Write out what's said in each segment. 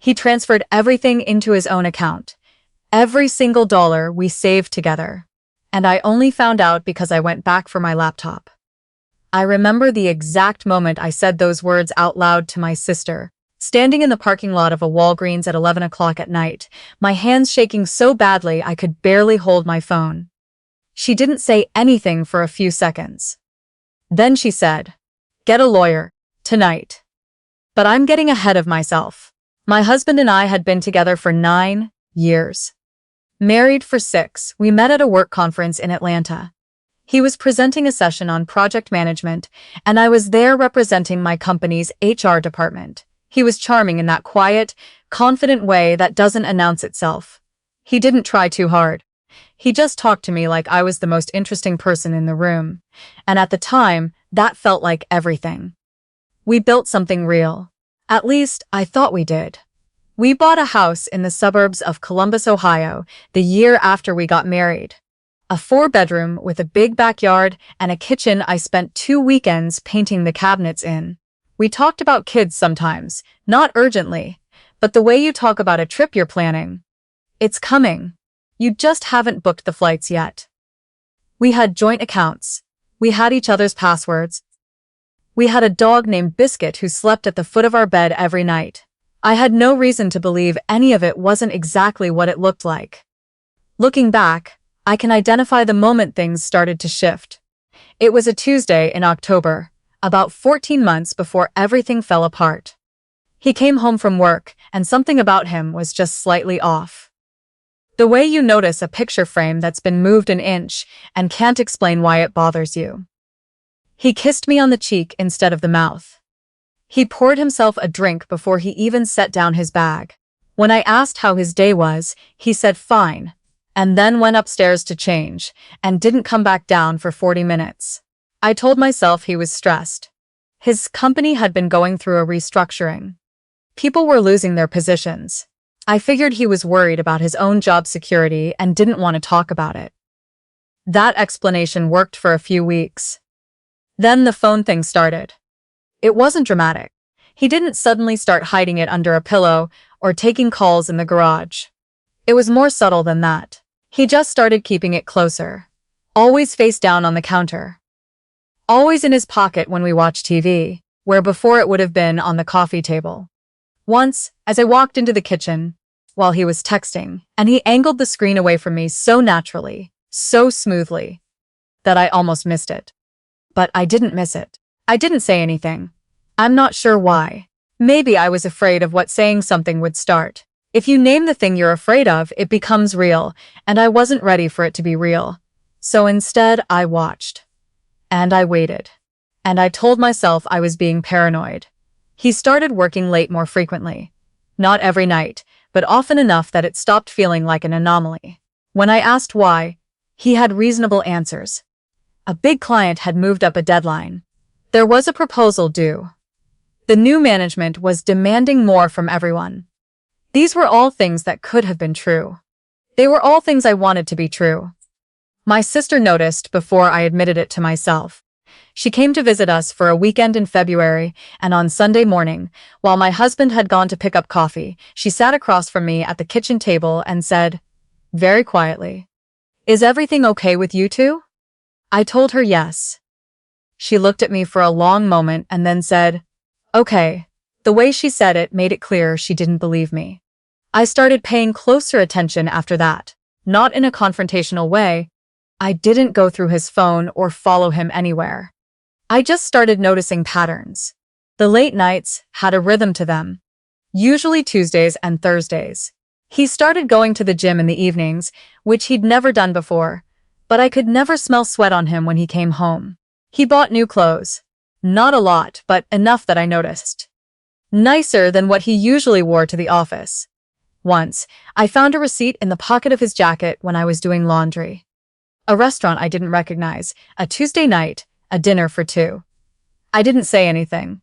He transferred everything into his own account. Every single dollar we saved together. And I only found out because I went back for my laptop. I remember the exact moment I said those words out loud to my sister, standing in the parking lot of a Walgreens at 11 o'clock at night, my hands shaking so badly I could barely hold my phone. She didn't say anything for a few seconds. Then she said, "Get a lawyer, tonight." But I'm getting ahead of myself. My husband and I had been together for 9 years. Married for 6, we met at a work conference in Atlanta. He was presenting a session on project management, and I was there representing my company's HR department. He was charming in that quiet, confident way that doesn't announce itself. He didn't try too hard. He just talked to me like I was the most interesting person in the room, and at the time, that felt like everything. We built something real. At least, I thought we did. We bought a house in the suburbs of Columbus, Ohio, the year after we got married. A 4-bedroom with a big backyard and a kitchen I spent 2 weekends painting the cabinets in. We talked about kids sometimes, not urgently, but the way you talk about a trip you're planning. It's coming. You just haven't booked the flights yet. We had joint accounts. We had each other's passwords. We had a dog named Biscuit who slept at the foot of our bed every night. I had no reason to believe any of it wasn't exactly what it looked like. Looking back, I can identify the moment things started to shift. It was a Tuesday in October, about 14 months before everything fell apart. He came home from work, and something about him was just slightly off. The way you notice a picture frame that's been moved an inch and can't explain why it bothers you. He kissed me on the cheek instead of the mouth. He poured himself a drink before he even set down his bag. When I asked how his day was, he said fine, and then went upstairs to change, and didn't come back down for 40 minutes. I told myself he was stressed. His company had been going through a restructuring. People were losing their positions. I figured he was worried about his own job security and didn't want to talk about it. That explanation worked for a few weeks. Then the phone thing started. It wasn't dramatic. He didn't suddenly start hiding it under a pillow or taking calls in the garage. It was more subtle than that. He just started keeping it closer. Always face down on the counter. Always in his pocket when we watched TV, where before it would have been on the coffee table. Once, as I walked into the kitchen, while he was texting, and he angled the screen away from me so naturally, so smoothly, that I almost missed it. But I didn't miss it. I didn't say anything. I'm not sure why. Maybe I was afraid of what saying something would start. If you name the thing you're afraid of, it becomes real, and I wasn't ready for it to be real. So instead, I watched. And I waited. And I told myself I was being paranoid. He started working late more frequently. Not every night, but often enough that it stopped feeling like an anomaly. When I asked why, he had reasonable answers. A big client had moved up a deadline. There was a proposal due. The new management was demanding more from everyone. These were all things that could have been true. They were all things I wanted to be true. My sister noticed before I admitted it to myself. She came to visit us for a weekend in February, and on Sunday morning, while my husband had gone to pick up coffee, she sat across from me at the kitchen table and said, very quietly, "Is everything okay with you two?" I told her yes. She looked at me for a long moment and then said, "Okay." The way she said it made it clear she didn't believe me. I started paying closer attention after that, not in a confrontational way. I didn't go through his phone or follow him anywhere. I just started noticing patterns. The late nights had a rhythm to them, usually Tuesdays and Thursdays. He started going to the gym in the evenings, which he'd never done before, but I could never smell sweat on him when he came home. He bought new clothes. Not a lot, but enough that I noticed. Nicer than what he usually wore to the office. Once, I found a receipt in the pocket of his jacket when I was doing laundry. A restaurant I didn't recognize, a Tuesday night, a dinner for 2. I didn't say anything.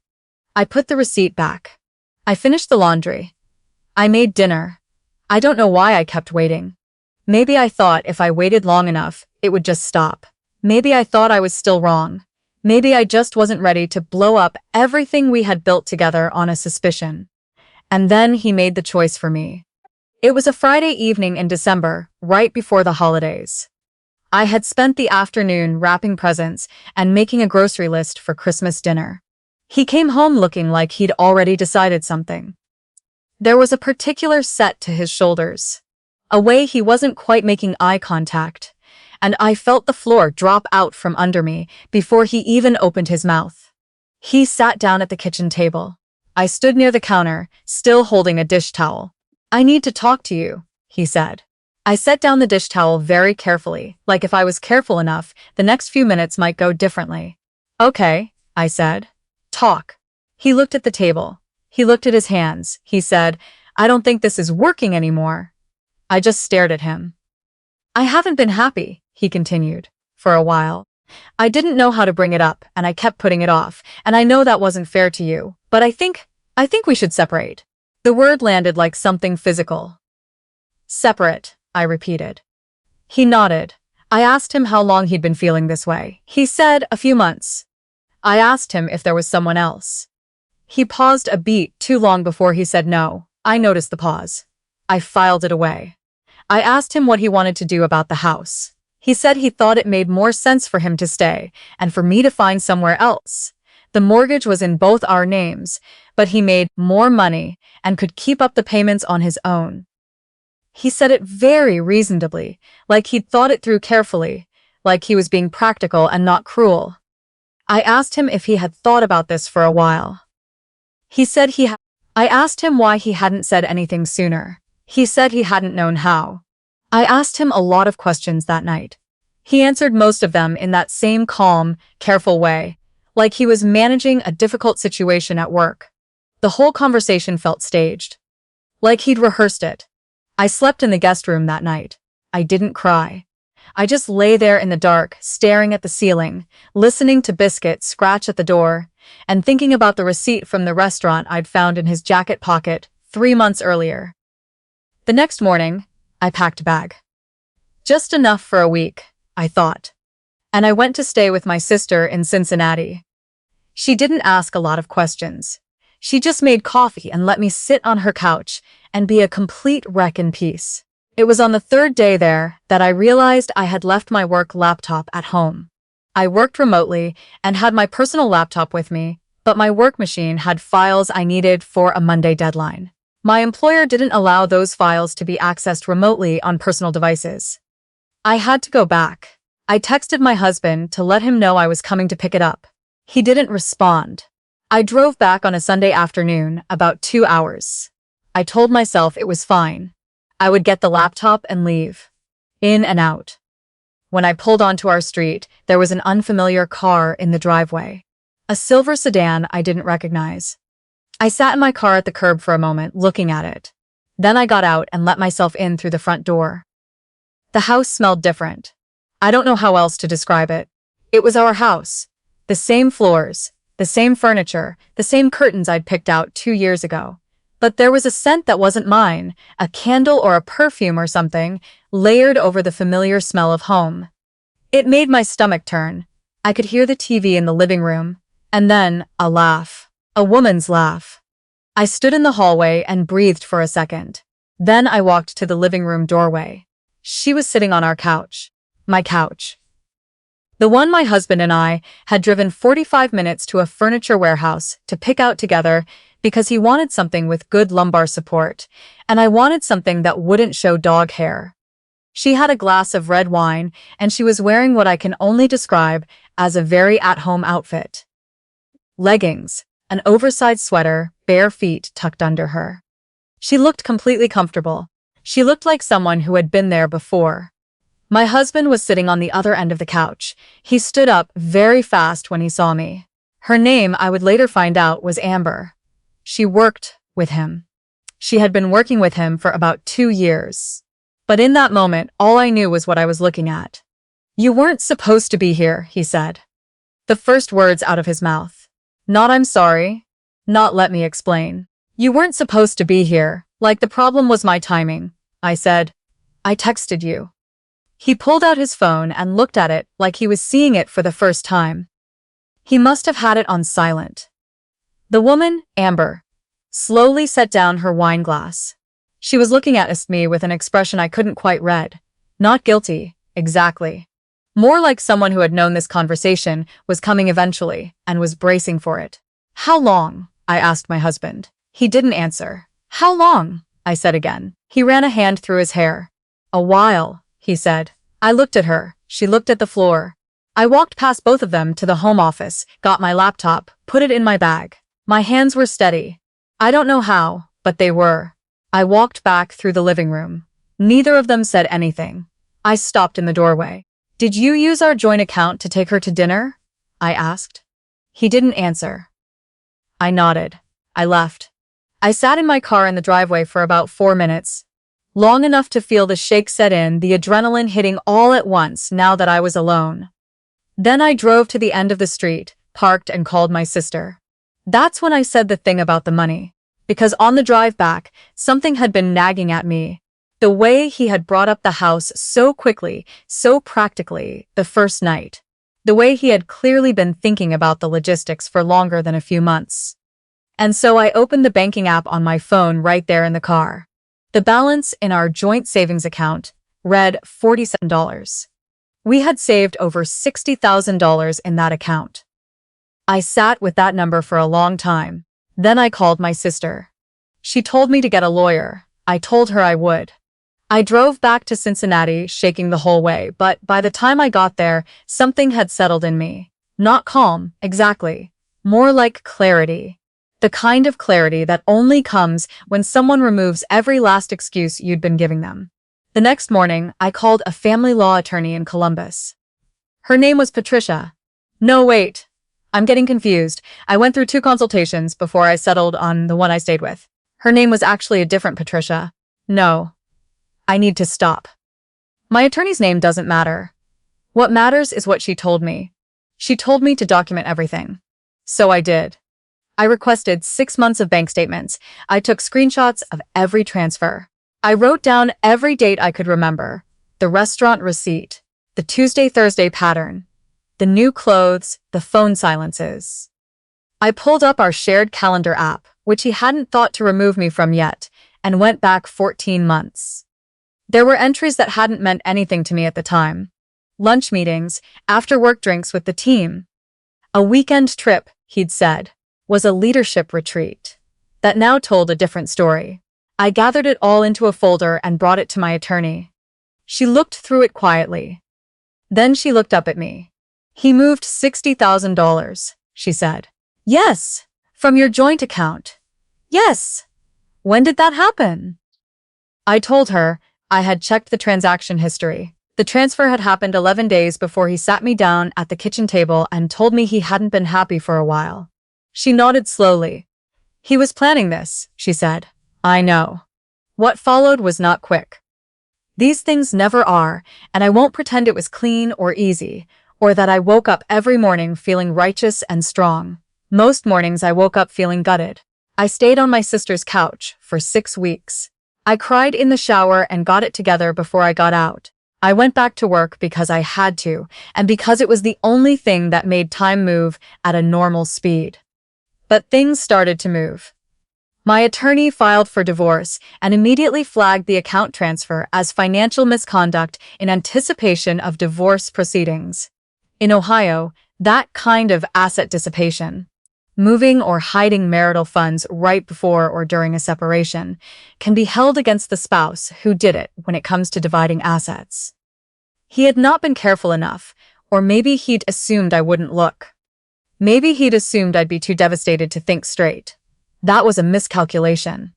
I put the receipt back. I finished the laundry. I made dinner. I don't know why I kept waiting. Maybe I thought if I waited long enough, it would just stop. Maybe I thought I was still wrong. Maybe I just wasn't ready to blow up everything we had built together on a suspicion. And then he made the choice for me. It was a Friday evening in December, right before the holidays. I had spent the afternoon wrapping presents and making a grocery list for Christmas dinner. He came home looking like he'd already decided something. There was a particular set to his shoulders, a way he wasn't quite making eye contact, and I felt the floor drop out from under me before he even opened his mouth. He sat down at the kitchen table. I stood near the counter, still holding a dish towel. "I need to talk to you," he said. I set down the dish towel very carefully, like if I was careful enough, the next few minutes might go differently. "Okay," I said. "Talk." He looked at the table. He looked at his hands. He said, "I don't think this is working anymore." I just stared at him. "I haven't been happy," he continued, "for a while. I didn't know how to bring it up, and I kept putting it off, and I know that wasn't fair to you, but I think we should separate." The word landed like something physical. "Separate," I repeated. He nodded. I asked him how long he'd been feeling this way. He said, "A few months." I asked him if there was someone else. He paused a beat too long before he said no. I noticed the pause. I filed it away. I asked him what he wanted to do about the house. He said he thought it made more sense for him to stay and for me to find somewhere else. The mortgage was in both our names, but he made more money and could keep up the payments on his own. He said it very reasonably, like he'd thought it through carefully, like he was being practical and not cruel. I asked him if he had thought about this for a while. He said he had. I asked him why he hadn't said anything sooner. He said he hadn't known how. I asked him a lot of questions that night. He answered most of them in that same calm, careful way, like he was managing a difficult situation at work. The whole conversation felt staged, like he'd rehearsed it. I slept in the guest room that night. I didn't cry. I just lay there in the dark, staring at the ceiling, listening to Biscuit scratch at the door, and thinking about the receipt from the restaurant I'd found in his jacket pocket 3 months earlier. The next morning, I packed a bag. Just enough for a week, I thought. And I went to stay with my sister in Cincinnati. She didn't ask a lot of questions. She just made coffee and let me sit on her couch and be a complete wreck in peace. It was on the 3rd day there that I realized I had left my work laptop at home. I worked remotely and had my personal laptop with me, but my work machine had files I needed for a Monday deadline. My employer didn't allow those files to be accessed remotely on personal devices. I had to go back. I texted my husband to let him know I was coming to pick it up. He didn't respond. I drove back on a Sunday afternoon, about 2 hours. I told myself it was fine. I would get the laptop and leave. In and out. When I pulled onto our street, there was an unfamiliar car in the driveway. A silver sedan I didn't recognize. I sat in my car at the curb for a moment, looking at it. Then I got out and let myself in through the front door. The house smelled different. I don't know how else to describe it. It was our house. The same floors, the same furniture, the same curtains I'd picked out 2 years ago. But there was a scent that wasn't mine, a candle or a perfume or something, layered over the familiar smell of home. It made my stomach turn. I could hear the TV in the living room, and then a laugh. A woman's laugh. I stood in the hallway and breathed for a second. Then I walked to the living room doorway. She was sitting on our couch. My couch. The one my husband and I had driven 45 minutes to a furniture warehouse to pick out together because he wanted something with good lumbar support, and I wanted something that wouldn't show dog hair. She had a glass of red wine, and she was wearing what I can only describe as a very at-home outfit. Leggings, an oversized sweater, bare feet tucked under her. She looked completely comfortable. She looked like someone who had been there before. My husband was sitting on the other end of the couch. He stood up very fast when he saw me. Her name, I would later find out, was Amber. She worked with him. She had been working with him for about 2 years. But in that moment, all I knew was what I was looking at. "You weren't supposed to be here," he said. The first words out of his mouth. Not "I'm sorry." Not "let me explain." "You weren't supposed to be here, like the problem was my timing." I said, "I texted you." He pulled out his phone and looked at it like he was seeing it for the first time. He must have had it on silent. The woman, Amber. slowly set down her wine glass. She was looking at me with an expression I couldn't quite read. Not guilty, exactly. More like someone who had known this conversation was coming eventually and was bracing for it. How long? I asked my husband. He didn't answer. How long? I said again. He ran a hand through his hair. A while, he said. I looked at her. She looked at the floor. I walked past both of them to the home office, got my laptop, put it in my bag. My hands were steady. I don't know how, but they were. I walked back through the living room. Neither of them said anything. I stopped in the doorway. Did you use our joint account to take her to dinner? I asked. He didn't answer. I nodded. I left. I sat in my car in the driveway for about 4 minutes. Long enough to feel the shake set in, the adrenaline hitting all at once now that I was alone. Then I drove to the end of the street, parked and called my sister. That's when I said the thing about the money. Because on the drive back, something had been nagging at me. The way he had brought up the house so quickly, so practically, the first night. The way he had clearly been thinking about the logistics for longer than a few months. And so I opened the banking app on my phone right there in the car. The balance in our joint savings account read $47. We had saved over $60,000 in that account. I sat with that number for a long time. Then I called my sister. She told me to get a lawyer. I told her I would. I drove back to Cincinnati, shaking the whole way, but by the time I got there, something had settled in me. Not calm, exactly. More like clarity. The kind of clarity that only comes when someone removes every last excuse you'd been giving them. The next morning, I called a family law attorney in Columbus. Her name was Patricia. No, wait. I'm getting confused. I went through 2 consultations before I settled on the one I stayed with. Her name was actually a different Patricia. No. I need to stop. My attorney's name doesn't matter. What matters is what she told me. She told me to document everything. So I did. I requested 6 months of bank statements. I took screenshots of every transfer. I wrote down every date I could remember. The restaurant receipt, the Tuesday-Thursday pattern, the new clothes, the phone silences. I pulled up our shared calendar app, which he hadn't thought to remove me from yet, and went back 14 months. There were entries that hadn't meant anything to me at the time. Lunch meetings, after-work drinks with the team. A weekend trip, he'd said, was a leadership retreat. That now told a different story. I gathered it all into a folder and brought it to my attorney. She looked through it quietly. Then she looked up at me. He moved $60,000, she said. Yes, from your joint account. Yes. When did that happen? I told her I had checked the transaction history. The transfer had happened 11 days before he sat me down at the kitchen table and told me he hadn't been happy for a while. She nodded slowly. He was planning this, she said. I know. What followed was not quick. These things never are, and I won't pretend it was clean or easy, or that I woke up every morning feeling righteous and strong. Most mornings I woke up feeling gutted. I stayed on my sister's couch for 6 weeks. I cried in the shower and got it together before I got out. I went back to work because I had to, and because it was the only thing that made time move at a normal speed. But things started to move. My attorney filed for divorce and immediately flagged the account transfer as financial misconduct in anticipation of divorce proceedings. In Ohio, that kind of asset dissipation, moving or hiding marital funds right before or during a separation, can be held against the spouse who did it when it comes to dividing assets. He had not been careful enough, or maybe he'd assumed I wouldn't look. Maybe he'd assumed I'd be too devastated to think straight. That was a miscalculation.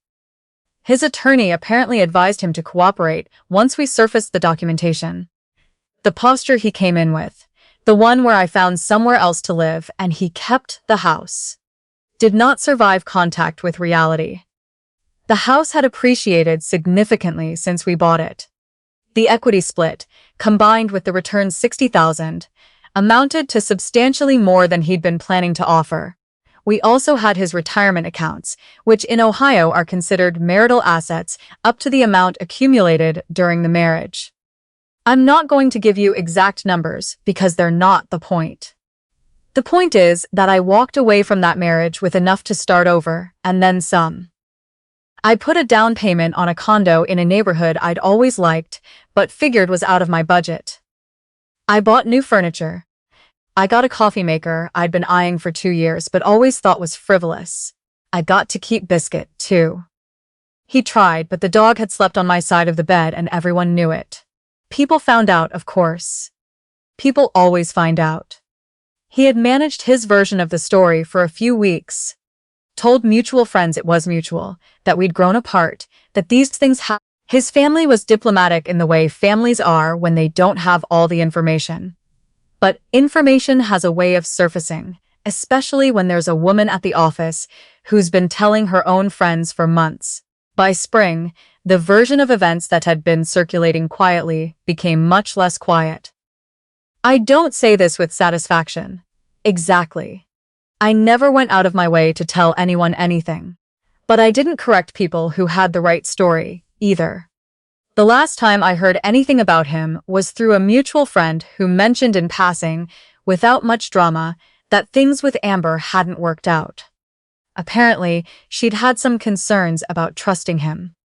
His attorney apparently advised him to cooperate once we surfaced the documentation. The posture he came in with, the one where I found somewhere else to live and he kept the house, did not survive contact with reality. The house had appreciated significantly since we bought it. The equity split, combined with the returned $60,000, amounted to substantially more than he'd been planning to offer. We also had his retirement accounts, which in Ohio are considered marital assets up to the amount accumulated during the marriage. I'm not going to give you exact numbers because they're not the point. The point is that I walked away from that marriage with enough to start over, and then some. I put a down payment on a condo in a neighborhood I'd always liked, but figured was out of my budget. I bought new furniture. I got a coffee maker I'd been eyeing for 2 years but always thought was frivolous. I got to keep Biscuit, too. He tried, but the dog had slept on my side of the bed and everyone knew it. People found out, of course. People always find out. He had managed his version of the story for a few weeks. Told mutual friends it was mutual, that we'd grown apart, that these things happened. His family was diplomatic in the way families are when they don't have all the information. But information has a way of surfacing, especially when there's a woman at the office who's been telling her own friends for months. By spring, the version of events that had been circulating quietly became much less quiet. I don't say this with satisfaction. Exactly. I never went out of my way to tell anyone anything. But I didn't correct people who had the right story, either. The last time I heard anything about him was through a mutual friend who mentioned in passing, without much drama, that things with Amber hadn't worked out. Apparently, she'd had some concerns about trusting him.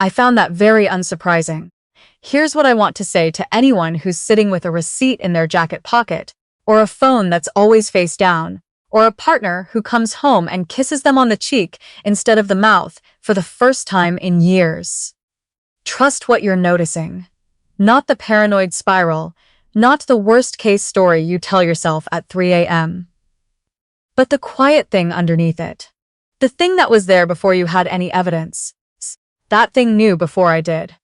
I found that very unsurprising. Here's what I want to say to anyone who's sitting with a receipt in their jacket pocket, or a phone that's always face down, or a partner who comes home and kisses them on the cheek instead of the mouth for the first time in years. Trust what you're noticing. Not the paranoid spiral, not the worst-case story you tell yourself at 3 a.m. But the quiet thing underneath it. The thing that was there before you had any evidence. That thing knew before I did.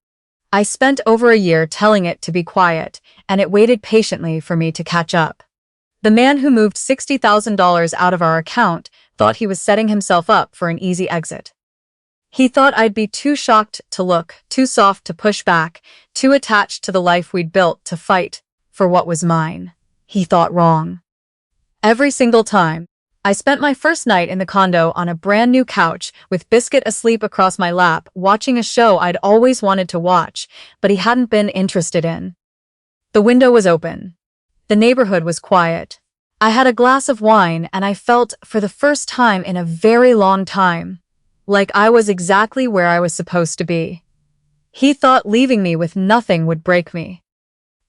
I spent over a year telling it to be quiet, and it waited patiently for me to catch up. The man who moved $60,000 out of our account thought he was setting himself up for an easy exit. He thought I'd be too shocked to look, too soft to push back, too attached to the life we'd built to fight for what was mine. He thought wrong. Every single time. I spent my first night in the condo on a brand new couch with Biscuit asleep across my lap, watching a show I'd always wanted to watch, but he hadn't been interested in. The window was open. The neighborhood was quiet. I had a glass of wine and I felt, for the first time in a very long time, like I was exactly where I was supposed to be. He thought leaving me with nothing would break me.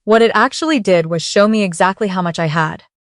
What it actually did was show me exactly how much I had.